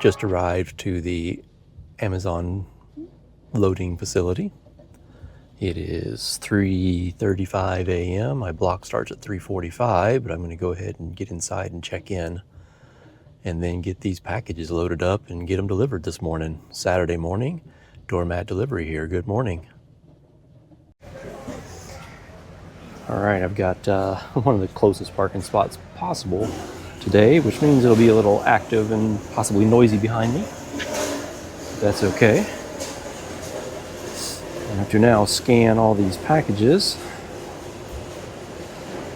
Just arrived to the Amazon loading facility. It is 3:35 a.m. My block starts at 3:45, but I'm going to go ahead and get inside and check in and then get these packages loaded up and get them delivered this morning. Saturday morning, doormat delivery here. Good morning. All right, I've got one of the closest parking spots possible today, which means it'll be a little active and possibly noisy behind me. That's okay. I have to now scan all these packages.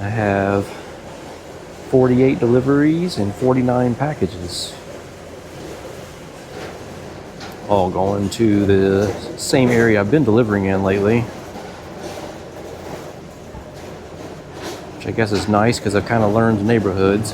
I have 48 deliveries and 49 packages, all going to the same area I've been delivering in lately, which I guess is nice because I've kind of learned the neighborhoods.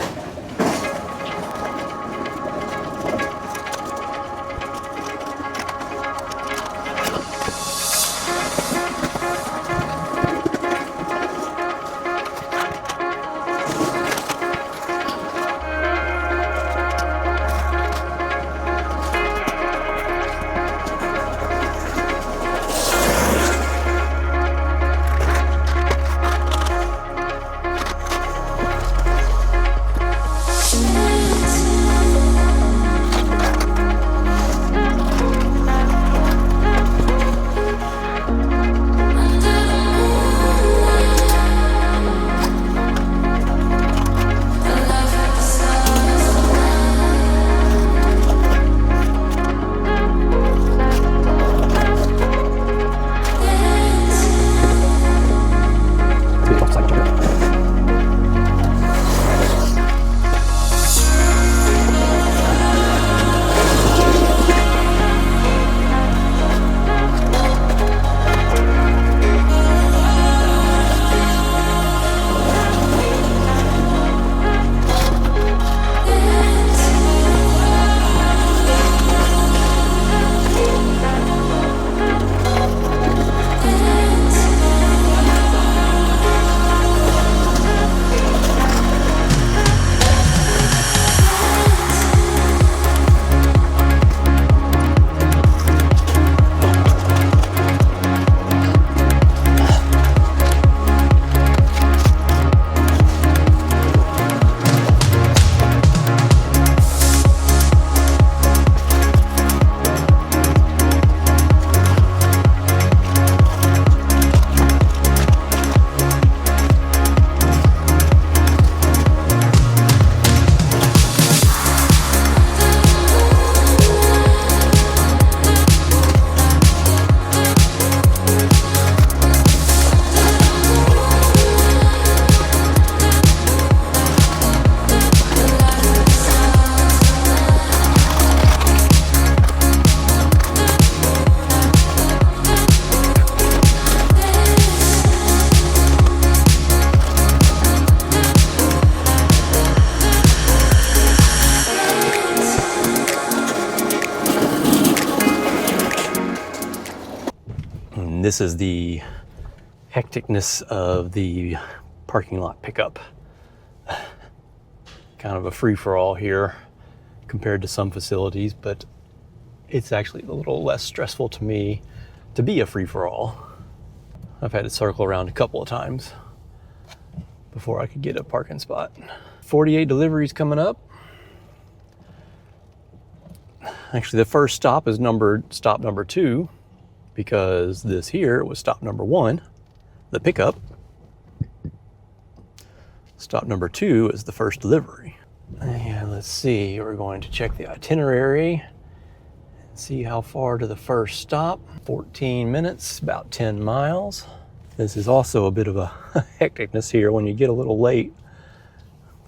This is the hecticness of the parking lot pickup. Kind of a free-for-all here compared to some facilities, but it's actually a little less stressful to me to be a free-for-all. I've had to circle around a couple of times before I could get a parking spot. 48 deliveries coming up. Actually, the first stop is numbered stop number 2, because this here was stop number 1, the pickup. Stop number 2 is the first delivery. And let's see, we're going to check the itinerary and see how far to the first stop. 14 minutes, about 10 miles. This is also a bit of a hecticness here when you get a little late.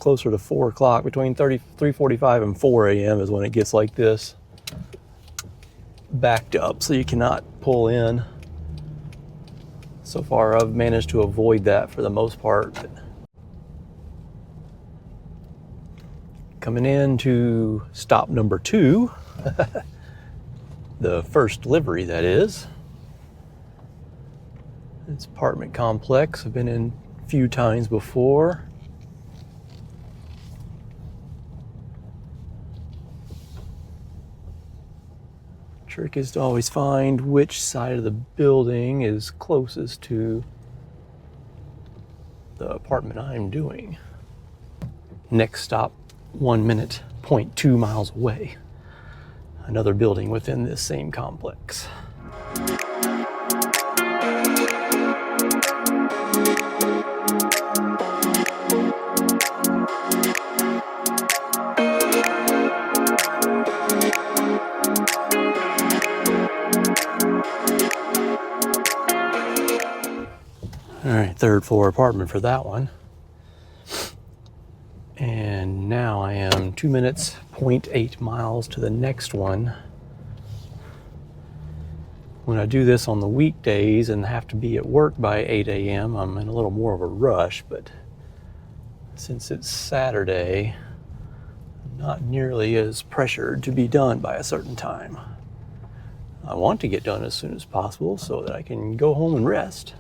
Closer to 4 o'clock, between 3:45 and 4 a.m. is when it gets like this. Backed up, so you cannot pull in. So far I've managed to avoid that for the most part. But coming in to stop number 2, the first delivery that is. It's apartment complex I've been in a few times before. Trick is to always find which side of the building is closest to the apartment I'm doing. Next stop, 1 minute, 0.2 miles away. Another building within this same complex. All right, third floor apartment for that one. And now I am 2 minutes, 0.8 miles to the next one. When I do this on the weekdays and have to be at work by 8 a.m., I'm in a little more of a rush, but since it's Saturday, I'm not nearly as pressured to be done by a certain time. I want to get done as soon as possible so that I can go home and rest.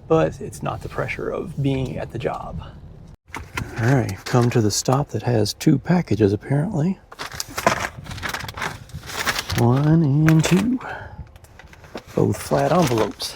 But it's not the pressure of being at the job. All right, come to the stop that has 2 packages apparently. 1 and 2. Both flat envelopes.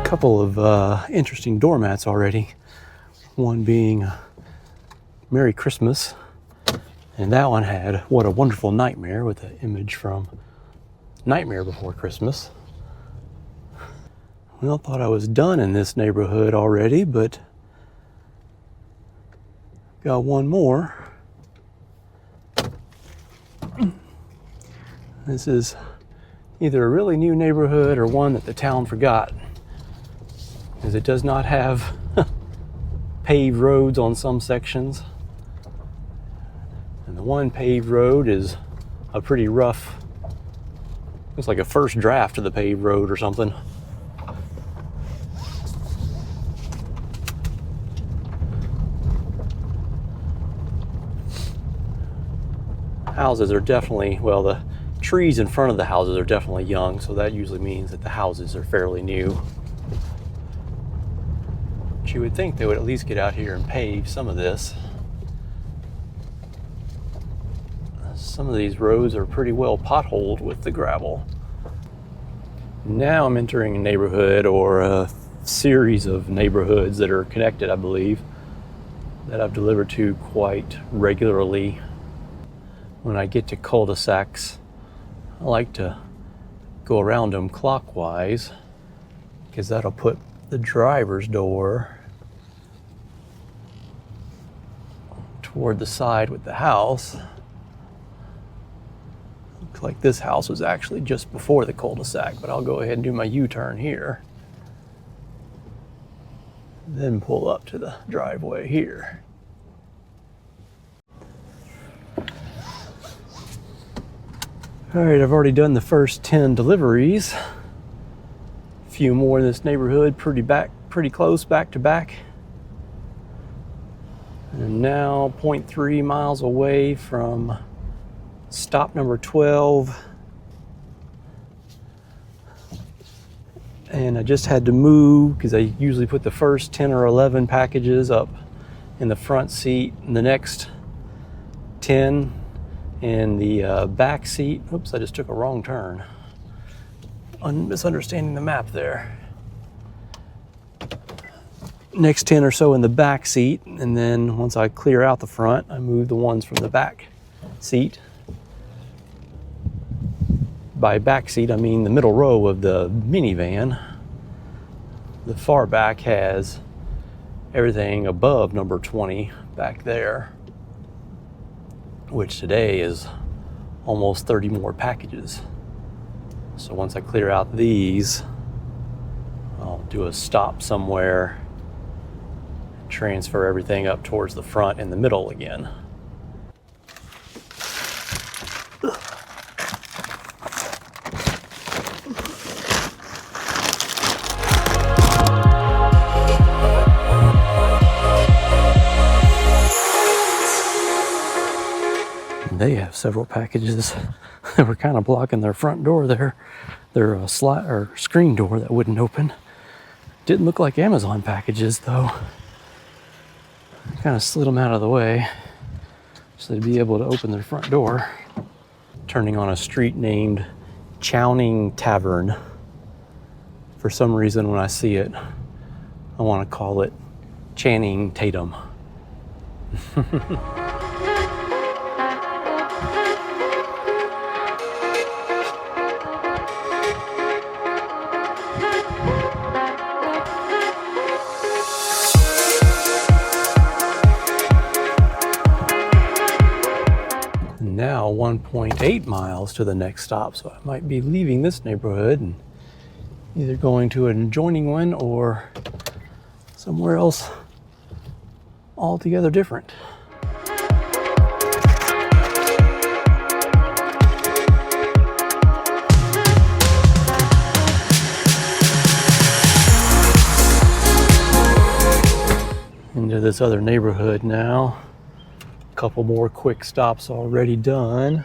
Couple of interesting doormats already. One being Merry Christmas, and that one had What a Wonderful Nightmare with an image from Nightmare Before Christmas. Well, thought I was done in this neighborhood already, but got one more. This is either a really new neighborhood or one that the town forgot, because it does not have paved roads on some sections. And the one paved road is a pretty rough, looks like a first draft of the paved road or something. Houses are definitely, well, the trees in front of the houses are definitely young, so that usually means that the houses are fairly new. You would think they would at least get out here and pave some of this. Some of these roads are pretty well potholed with the gravel. Now I'm entering a neighborhood, or a series of neighborhoods that are connected, I believe, that I've delivered to quite regularly. When I get to cul-de-sacs, I like to go around them clockwise, because that'll put the driver's door toward the side with the house. Looks like this house was actually just before the cul-de-sac, but I'll go ahead and do my U-turn here. Then pull up to the driveway here. All right, I've already done the first 10 deliveries. A few more in this neighborhood, pretty close back to back. And now 0.3 miles away from stop number 12. And I just had to move because I usually put the first 10 or 11 packages up in the front seat and the next 10 in the back seat. Oops, I just took a wrong turn. Misunderstanding the map there. Next 10 or so in the back seat, and then once I clear out the front, I move the ones from the back seat. By back seat, I mean the middle row of the minivan. The far back has everything above number 20 back there, which today is almost 30 more packages. So once I clear out these, I'll do a stop somewhere, transfer everything up towards the front and the middle again. they have several packages that were kind of blocking their front door there. Their slot or screen door that wouldn't open. Didn't look like Amazon packages though. Kind of slid them out of the way so they'd be able to open their front door. Turning on a street named Chowning Tavern. For some reason when I see it, I want to call it Channing Tatum. Now 1.8 miles to the next stop, so I might be leaving this neighborhood and either going to an adjoining one or somewhere else altogether different. Into this other neighborhood now. Couple more quick stops already done.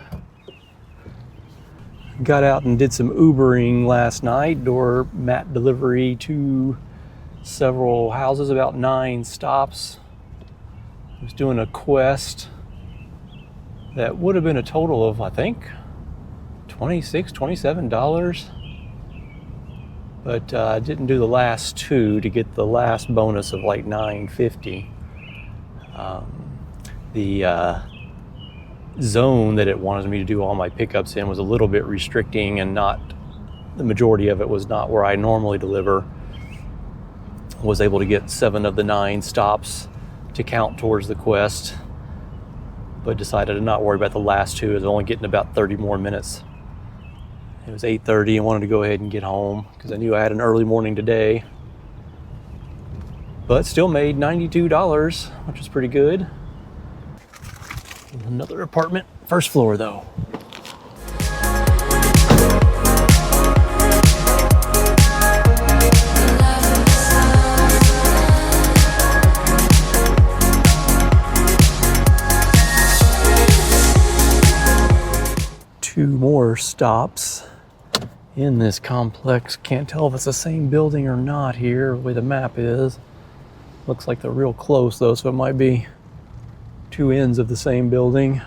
Got out and did some Ubering last night, door mat delivery to several houses, about 9 stops. I was doing a quest that would have been a total of, I think, $26, $27. But I didn't do the last 2 to get the last bonus of like $9.50. The zone that it wanted me to do all my pickups in was a little bit restricting, and not the majority of it was not where I normally deliver. I was able to get 7 of the 9 stops to count towards the quest, but decided to not worry about the last 2. I was only getting about 30 more minutes. It was 8:30 and wanted to go ahead and get home because I knew I had an early morning today, but still made $92, which is pretty good. Another apartment, first floor though. Two more stops in this complex. Can't tell if it's the same building or not here, the way the map is. Looks like they're real close though, so it might be 2 ends of the same building.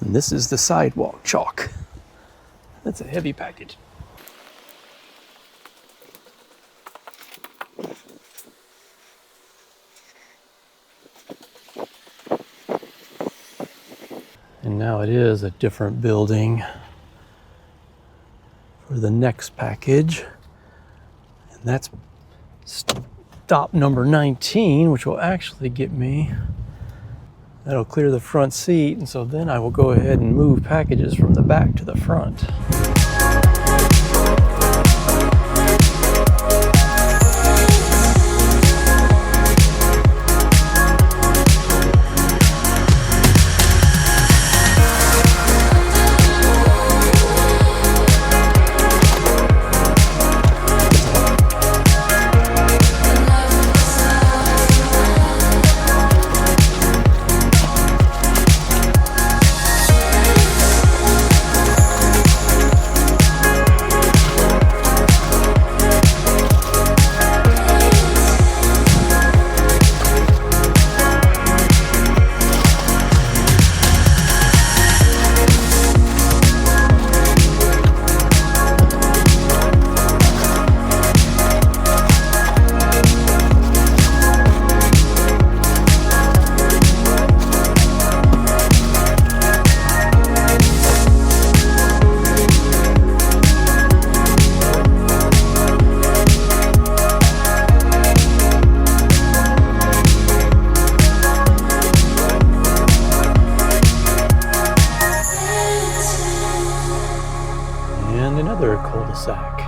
And this is the sidewalk chalk. That's a heavy package. And now it is a different building for the next package. And that's stop number 19, which will actually get me, that'll clear the front seat, and so then I will go ahead and move packages from the back to the front. Another cul-de-sac.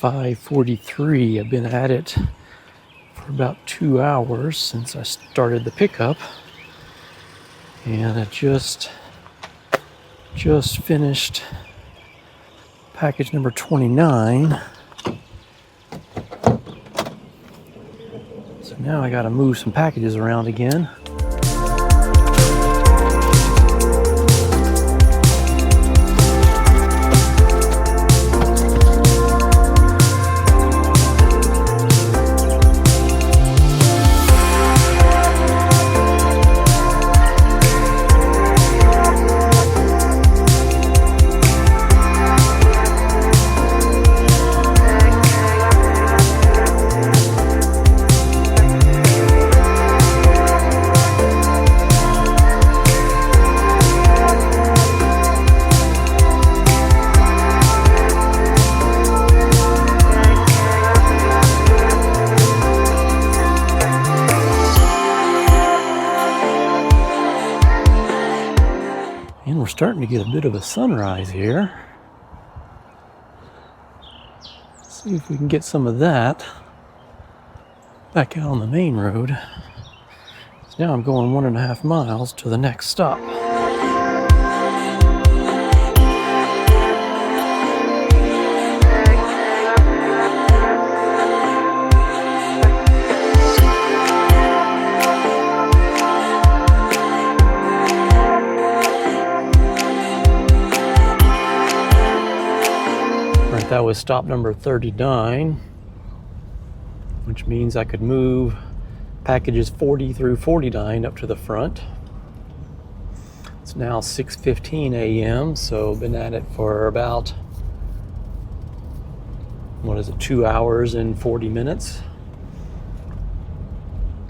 5:43. I've been at it for about 2 hours since I started the pickup, and I just finished package number 29. So now I got to move some packages around again. And we're starting to get a bit of a sunrise here. Let's see if we can get some of that back out on the main road. So now I'm going 1.5 miles to the next stop. That was stop number 39, which means I could move packages 40 through 49 up to the front. It's now 6:15 a.m., so been at it for about, 2 hours and 40 minutes.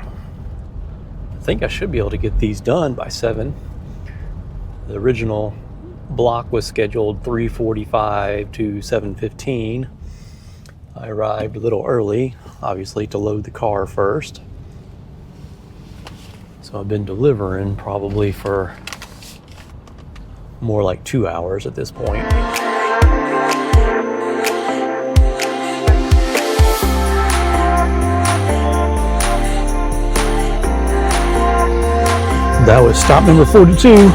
I think I should be able to get these done by 7. The original block was scheduled 3:45 to 7:15. I arrived a little early, obviously, to load the car first. So I've been delivering probably for more like 2 hours at this point. That was stop number 42.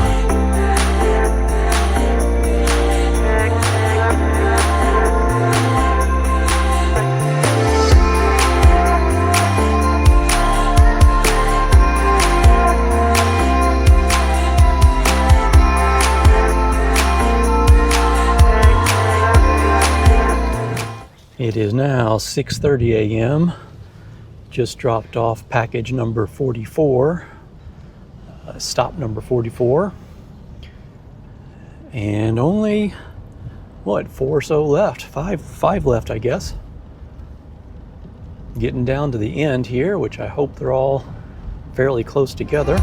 It is now 6:30 a.m. Just dropped off package number 44, stop number 44, and only, 4 or so left, five left, I guess. Getting down to the end here, which I hope they're all fairly close together.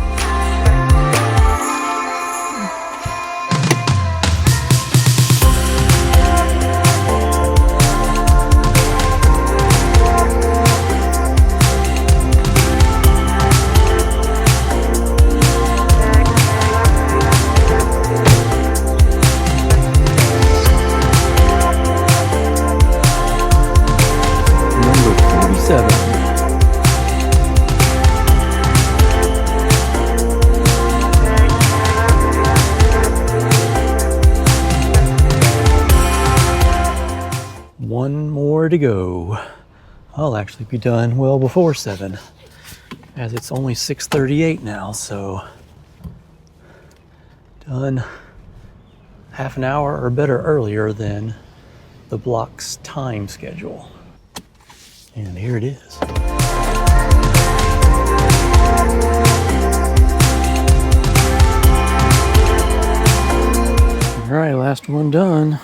One more to go. I'll actually be done well before 7, as it's only 6:38 now, so done half an hour or better earlier than the block's time schedule. And here it is. All right, last one done.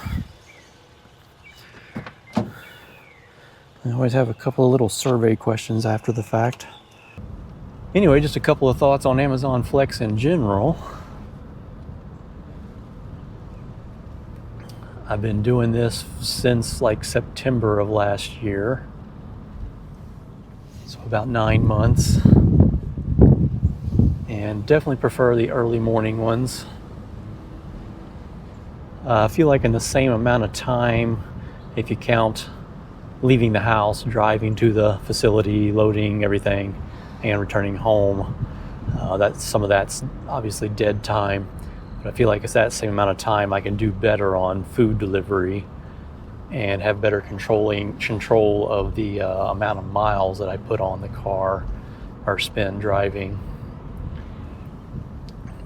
I always have a couple of little survey questions after the fact. Anyway, just a couple of thoughts on Amazon Flex in general. I've been doing this since like September of last year. So about 9 months. And definitely prefer the early morning ones. I feel like in the same amount of time, if you count leaving the house, driving to the facility, loading everything, and returning home. Some of that's obviously dead time, but I feel like it's that same amount of time I can do better on food delivery and have better control of the amount of miles that I put on the car or spend driving.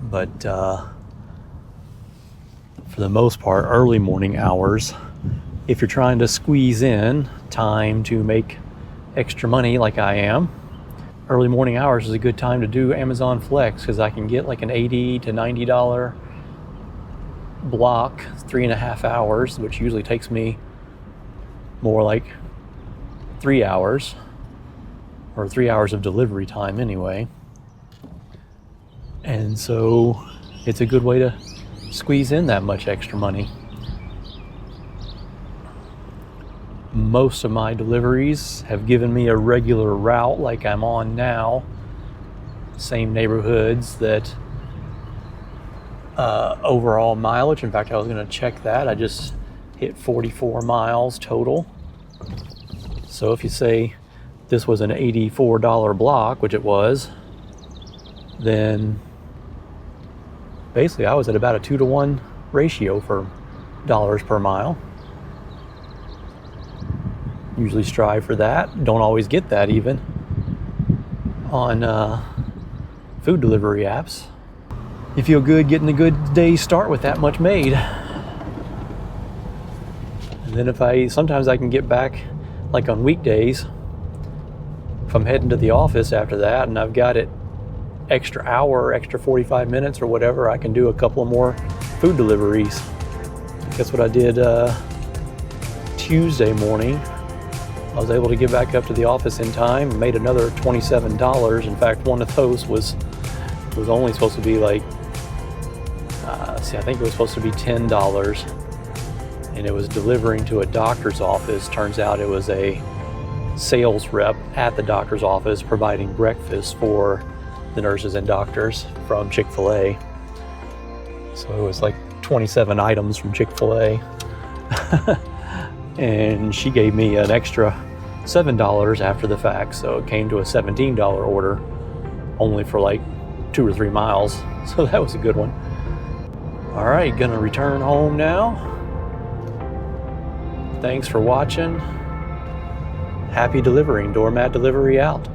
But for the most part, early morning hours, if you're trying to squeeze in time to make extra money like I am, early morning hours is a good time to do Amazon Flex, because I can get like an $80 to $90 block, 3.5 hours, which usually takes me more like 3 hours, or 3 hours of delivery time anyway. And so it's a good way to squeeze in that much extra money. Most of my deliveries have given me a regular route like I'm on now. Same neighborhoods that overall mileage. In fact, I was going to check that. I just hit 44 miles total. So if you say this was an $84 block, which it was, then basically I was at about a 2-to-1 ratio for dollars per mile. Usually strive for that. Don't always get that even on food delivery apps. You feel good getting a good day's start with that much made. And then sometimes I can get back, like on weekdays, if I'm heading to the office after that and I've got it extra hour, extra 45 minutes or whatever, I can do a couple of more food deliveries. That's what I did Tuesday morning. I was able to get back up to the office in time and made another $27. In fact, one of those was only supposed to be like, I think it was supposed to be $10, and it was delivering to a doctor's office. Turns out it was a sales rep at the doctor's office providing breakfast for the nurses and doctors from Chick-fil-A. So it was like 27 items from Chick-fil-A. And she gave me an extra $7 after the fact, so it came to a $17 order, only for like 2 or 3 miles. So that was a good one. All right, gonna return home now. Thanks for watching. Happy delivering. Doormat Delivery out.